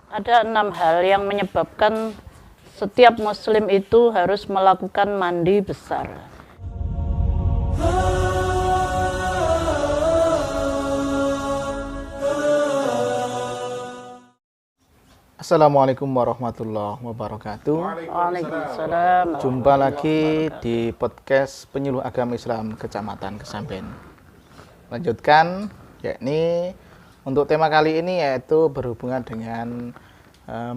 Ada 6 hal yang menyebabkan setiap muslim itu harus melakukan mandi besar. Assalamualaikum warahmatullahi wabarakatuh. Waalaikumsalam. Jumpa lagi di podcast Penyuluh Agama Islam Kecamatan Kesamben. Lanjutkan, yakni untuk tema kali ini yaitu berhubungan dengan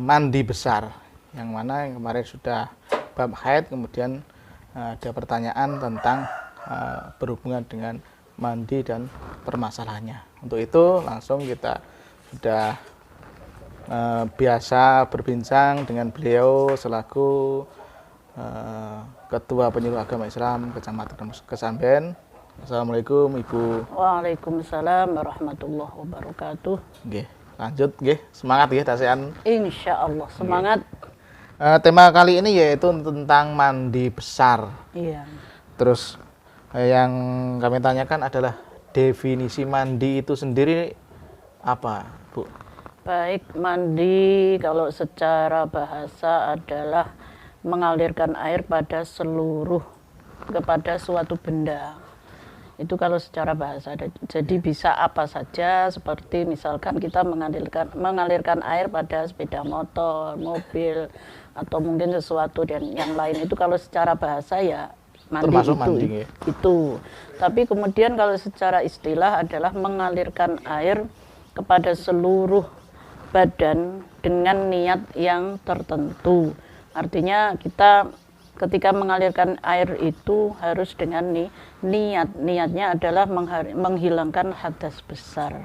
mandi besar, yang mana yang kemarin sudah bab haid, kemudian ada pertanyaan tentang berhubungan dengan mandi dan permasalahannya. Untuk itu langsung kita sudah biasa berbincang dengan beliau selaku Ketua Penyuluh Agama Islam Kecamatan Kesamben. Assalamualaikum Ibu. Waalaikumsalam warahmatullahi wabarakatuh. Nggih, lanjut nggih. Semangat nggih tasehan. Insyaallah semangat. Tema kali ini yaitu tentang mandi besar. Iya. Terus yang kami tanyakan adalah definisi mandi itu sendiri apa, Bu? Baik, mandi kalau secara bahasa adalah mengalirkan air pada kepada suatu benda. Itu kalau secara bahasa. Jadi bisa apa saja, seperti misalkan kita mengalirkan air pada sepeda motor, mobil, atau mungkin sesuatu dan yang lain. Itu kalau secara bahasa ya mandi. Termasuk mandi, ya? Itu. Tapi kemudian kalau secara istilah adalah mengalirkan air kepada seluruh badan dengan niat yang tertentu. Artinya kita ketika mengalirkan air itu harus dengan niatnya adalah menghilangkan hadas besar.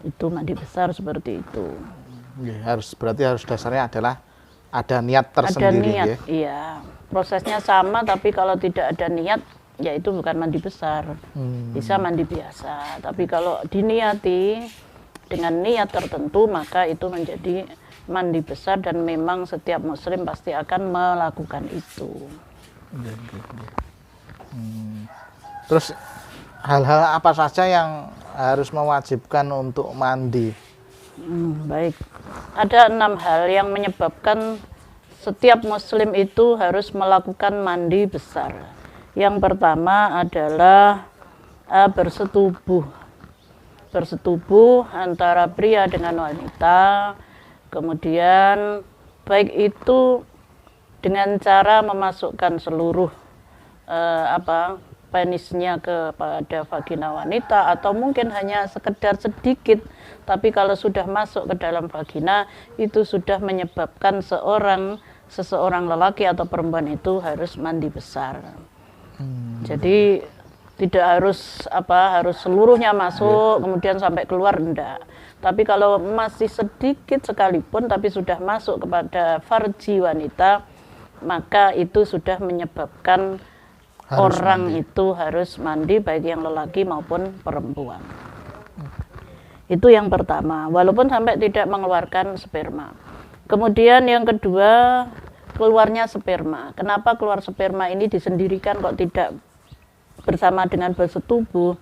Itu mandi besar seperti itu. Berarti harus dasarnya adalah ada niat tersendiri. Ada niat, ya? Iya. Prosesnya sama, tapi kalau tidak ada niat, ya itu bukan mandi besar. Bisa mandi biasa. Tapi kalau diniati dengan niat tertentu, maka itu menjadi mandi besar dan memang setiap muslim pasti akan melakukan itu. Terus hal-hal apa saja yang harus mewajibkan untuk mandi? Baik, ada 6 hal yang menyebabkan setiap muslim itu harus melakukan mandi besar. Yang pertama adalah bersetubuh antara pria dengan wanita, kemudian baik itu dengan cara memasukkan seluruh penisnya kepada vagina wanita, atau mungkin hanya sekedar sedikit, tapi kalau sudah masuk ke dalam vagina itu sudah menyebabkan seseorang lelaki atau perempuan itu harus mandi besar. Jadi tidak harus seluruhnya masuk kemudian sampai keluar, enggak. Tapi kalau masih sedikit sekalipun tapi sudah masuk kepada farji wanita, maka itu sudah menyebabkan itu harus mandi, baik yang lelaki maupun perempuan. Itu yang pertama, walaupun sampai tidak mengeluarkan sperma. Kemudian yang kedua, keluarnya sperma. Kenapa keluar sperma ini disendirikan kok tidak bersama dengan bersetubuh?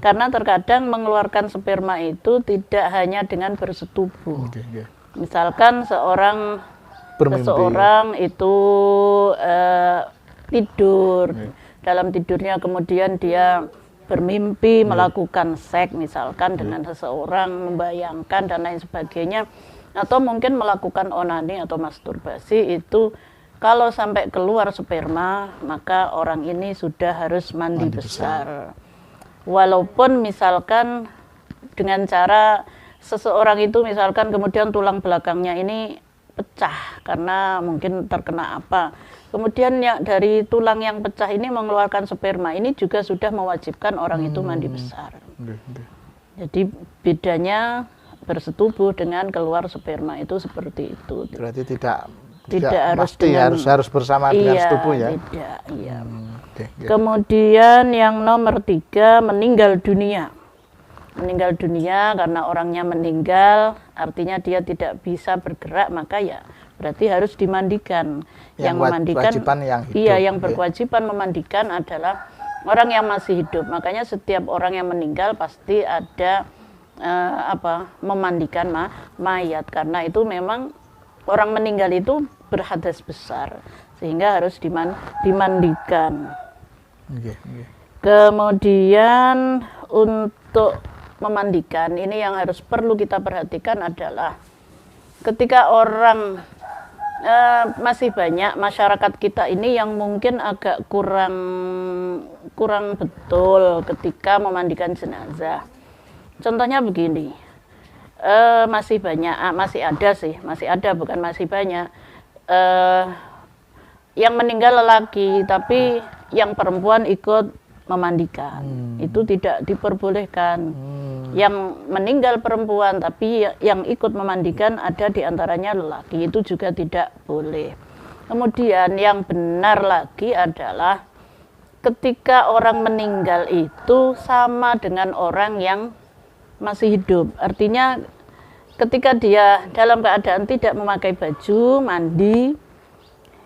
Karena terkadang mengeluarkan sperma itu tidak hanya dengan bersetubuh. Misalkan seseorang itu tidur, dalam tidurnya kemudian dia bermimpi melakukan seks misalkan dengan seseorang, membayangkan dan lain sebagainya, atau mungkin melakukan onani atau masturbasi, itu kalau sampai keluar sperma, maka orang ini sudah harus mandi besar. Walaupun misalkan dengan cara seseorang itu misalkan kemudian tulang belakangnya ini pecah karena mungkin terkena apa. Kemudian dari tulang yang pecah ini mengeluarkan sperma, ini juga sudah mewajibkan orang itu mandi besar. Jadi bedanya bersetubuh dengan keluar sperma itu seperti itu. Berarti tidak harus bersama dengan setubuh, ya? Tidak, iya. Kemudian yang nomor 3, meninggal dunia. Meninggal dunia karena orangnya meninggal, artinya dia tidak bisa bergerak, maka ya berarti harus dimandikan. Yang memandikan, yang berkewajiban memandikan adalah orang yang masih hidup. Makanya setiap orang yang meninggal pasti ada memandikan mayat, karena itu memang orang meninggal itu berhadas besar sehingga harus dimandikan. Kemudian untuk memandikan ini yang perlu kita perhatikan adalah ketika orang masih banyak masyarakat kita ini yang mungkin agak kurang betul ketika memandikan jenazah. Contohnya begini, masih ada bukan masih banyak yang meninggal lelaki tapi yang perempuan ikut memandikan. Itu tidak diperbolehkan. Yang meninggal perempuan tapi yang ikut memandikan ada diantaranya lelaki, itu juga tidak boleh. Kemudian yang benar lagi adalah ketika orang meninggal itu sama dengan orang yang masih hidup. Artinya ketika dia dalam keadaan tidak memakai baju, mandi,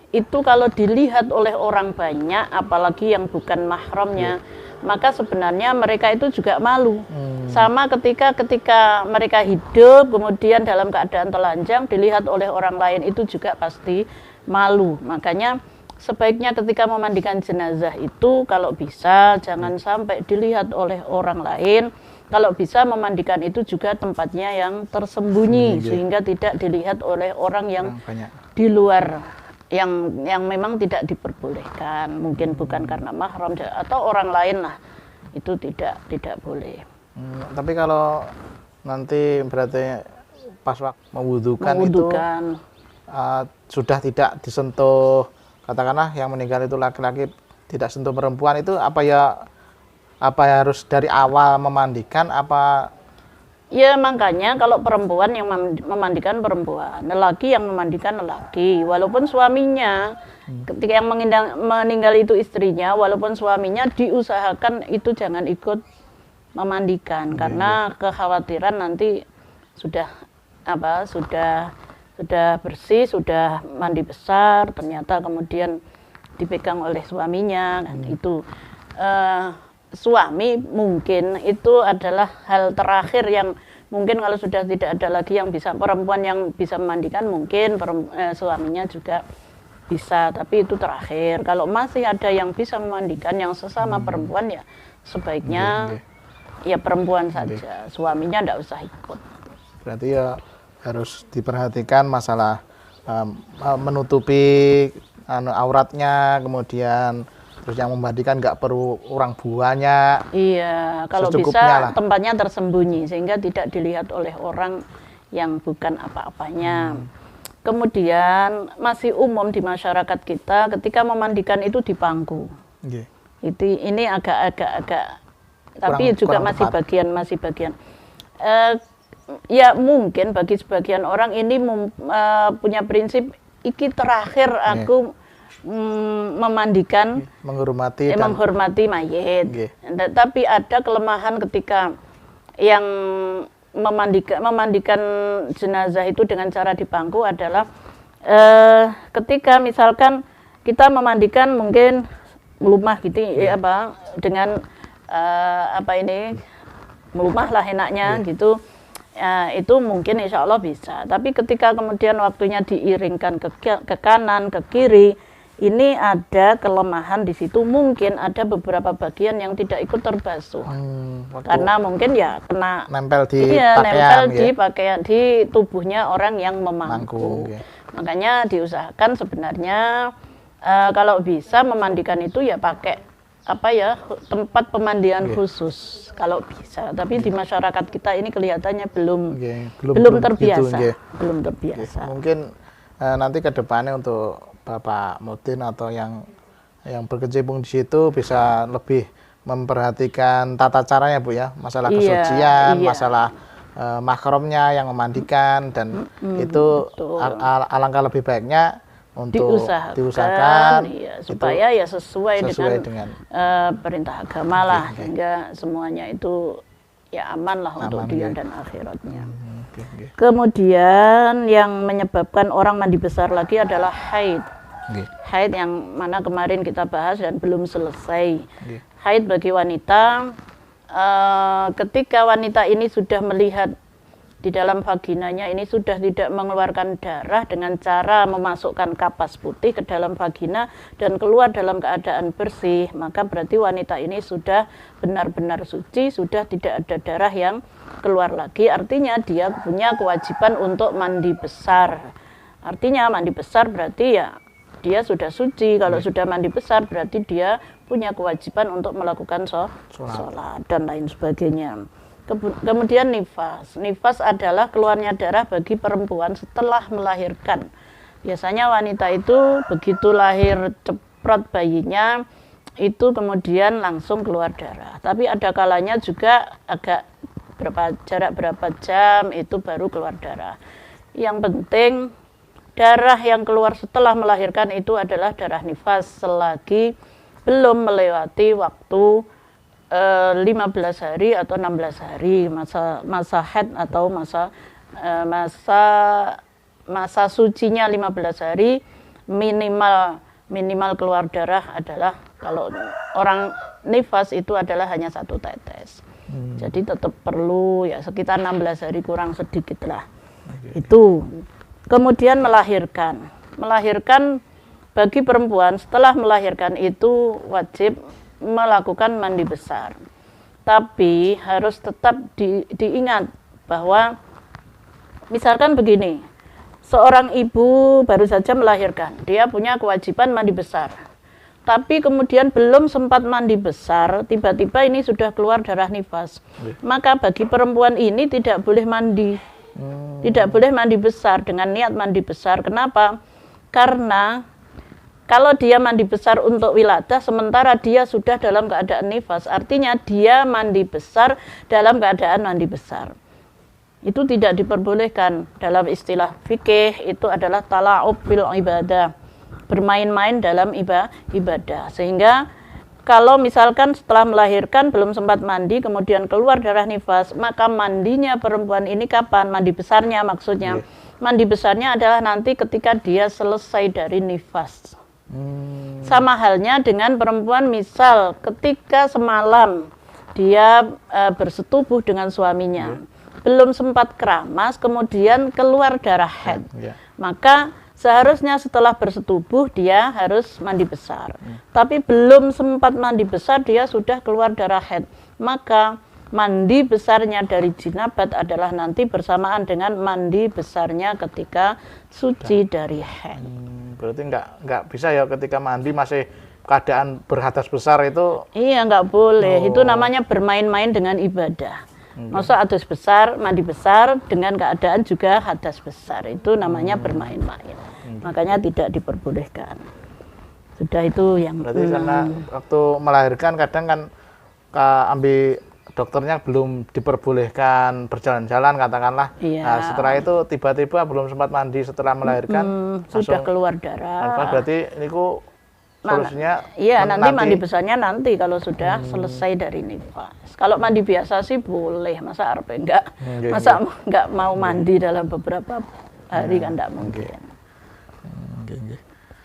itu kalau dilihat oleh orang banyak, apalagi yang bukan mahramnya, maka sebenarnya mereka itu juga malu. Sama ketika mereka hidup, kemudian dalam keadaan telanjang, dilihat oleh orang lain, itu juga pasti malu. Makanya sebaiknya ketika memandikan jenazah itu, kalau bisa jangan sampai dilihat oleh orang lain. Kalau bisa memandikan itu juga tempatnya yang tersembunyi, sehingga tidak dilihat oleh orang yang di luar, yang memang tidak diperbolehkan, mungkin bukan karena mahram atau orang lain lah, itu tidak boleh. Tapi kalau nanti berarti pas waktu mewudukan itu sudah tidak disentuh, katakanlah yang meninggal itu laki-laki tidak sentuh perempuan, itu apa harus dari awal memandikan apa? Ya makanya kalau perempuan yang memandikan perempuan, lelaki yang memandikan lelaki, walaupun suaminya ketika yang meninggal itu istrinya, walaupun suaminya diusahakan itu jangan ikut memandikan, karena kekhawatiran nanti sudah bersih, sudah mandi besar, ternyata kemudian dipegang oleh suaminya, kan itu. Suami mungkin itu adalah hal terakhir yang mungkin kalau sudah tidak ada lagi yang bisa, perempuan yang bisa memandikan, mungkin suaminya juga bisa, tapi itu terakhir. Kalau masih ada yang bisa memandikan yang sesama perempuan, ya sebaiknya ya perempuan saja, suaminya tidak usah ikut. Berarti ya harus diperhatikan masalah menutupi auratnya, kemudian terus yang memandikan nggak perlu orang banyak. Iya, kalau bisa tempatnya tersembunyi sehingga tidak dilihat oleh orang yang bukan apa-apanya. Kemudian masih umum di masyarakat kita ketika memandikan itu di pangku. Ini agak tapi juga masih bagian. Ya mungkin bagi sebagian orang ini punya prinsip iki terakhir aku memandikan, menghormati mayit. Tapi ada kelemahan ketika yang memandikan jenazah itu dengan cara di pangku adalah ketika misalkan kita memandikan mungkin melumah gitu dengan melumah lah enaknya gitu. Itu mungkin insya Allah bisa. Tapi ketika kemudian waktunya diiringkan ke kanan, ke kiri, ini ada kelemahan di situ. Mungkin ada beberapa bagian yang tidak ikut terbasuh, karena mungkin ya kena nempel di pakaian, di tubuhnya orang yang memangku. Makanya diusahakan sebenarnya kalau bisa memandikan itu ya pakai tempat pemandian khusus kalau bisa. Tapi di masyarakat kita ini kelihatannya belum terbiasa. Gitu, belum terbiasa. Mungkin nanti ke depannya untuk Bapak Mudin atau yang berkecimpung di situ bisa lebih memperhatikan tata caranya, Bu, ya, masalah kesucian, masalah mahramnya yang memandikan, dan itu alangkah lebih baiknya untuk diusahakan supaya ya sesuai dengan perintah agama lah, sehingga semuanya itu ya aman lah untuk dunia dan akhiratnya. Kemudian yang menyebabkan orang mandi besar lagi adalah haid. Haid yang mana kemarin kita bahas dan belum selesai. Haid bagi wanita ketika wanita ini sudah melihat di dalam vaginanya ini sudah tidak mengeluarkan darah dengan cara memasukkan kapas putih ke dalam vagina dan keluar dalam keadaan bersih, maka berarti wanita ini sudah benar-benar suci, sudah tidak ada darah yang keluar lagi. Artinya dia punya kewajiban untuk mandi besar. Artinya mandi besar berarti ya dia sudah suci. Kalau sudah mandi besar berarti dia punya kewajiban untuk melakukan sholat dan lain sebagainya. Kemudian nifas. Nifas adalah keluarnya darah bagi perempuan setelah melahirkan. Biasanya wanita itu begitu lahir ceprot bayinya, itu kemudian langsung keluar darah. Tapi ada kalanya juga agak jarak berapa jam itu baru keluar darah. Yang penting darah yang keluar setelah melahirkan itu adalah darah nifas selagi belum melewati waktu 15 hari atau 16 hari masa haid atau masa sucinya 15 hari. Minimal keluar darah adalah kalau orang nifas itu adalah hanya 1 tetes. Jadi tetap perlu ya sekitar 16 hari kurang sedikit lah. Itu. Kemudian melahirkan bagi perempuan setelah melahirkan itu wajib melakukan mandi besar. Tapi harus tetap diingat bahwa misalkan begini, seorang ibu baru saja melahirkan, dia punya kewajiban mandi besar. Tapi kemudian belum sempat mandi besar, tiba-tiba ini sudah keluar darah nifas. Maka bagi perempuan ini tidak boleh mandi. Tidak boleh mandi besar dengan niat mandi besar. Kenapa? Karena kalau dia mandi besar untuk wiladah, sementara dia sudah dalam keadaan nifas, artinya dia mandi besar dalam keadaan mandi besar. Itu tidak diperbolehkan. Dalam istilah fikih itu adalah tala'ub fil ibadah, bermain-main dalam ibadah. Sehingga kalau misalkan setelah melahirkan belum sempat mandi, kemudian keluar darah nifas, maka mandinya perempuan ini kapan? Mandi besarnya maksudnya. Mandi besarnya adalah nanti ketika dia selesai dari nifas. Sama halnya dengan perempuan, misal ketika semalam dia bersetubuh dengan suaminya, belum sempat keramas, kemudian keluar darah haid, maka seharusnya setelah bersetubuh dia harus mandi besar. Tapi belum sempat mandi besar dia sudah keluar darah haid, maka mandi besarnya dari jinabat adalah nanti bersamaan dengan mandi besarnya ketika suci dari haid. Berarti nggak bisa ya ketika mandi masih keadaan berhadas besar itu? Iya, nggak boleh. Itu namanya bermain-main dengan ibadah. Masa hadas besar, mandi besar dengan keadaan juga hadas besar, itu namanya bermain-main. Makanya tidak diperbolehkan. Sudah itu yang. Berarti karena waktu melahirkan kadang kan ambil dokternya belum diperbolehkan berjalan-jalan katakanlah. Nah, setelah itu tiba-tiba belum sempat mandi setelah melahirkan sudah keluar darah. Berarti ini solusinya nanti mandi besarnya nanti kalau sudah selesai dari nifas. Kalau mandi biasa sih boleh, masa arpe enggak mau mandi dalam beberapa hari kan enggak mungkin.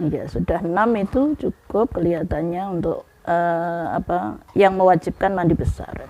Ya sudah 6 itu cukup kelihatannya untuk yang mewajibkan mandi besar.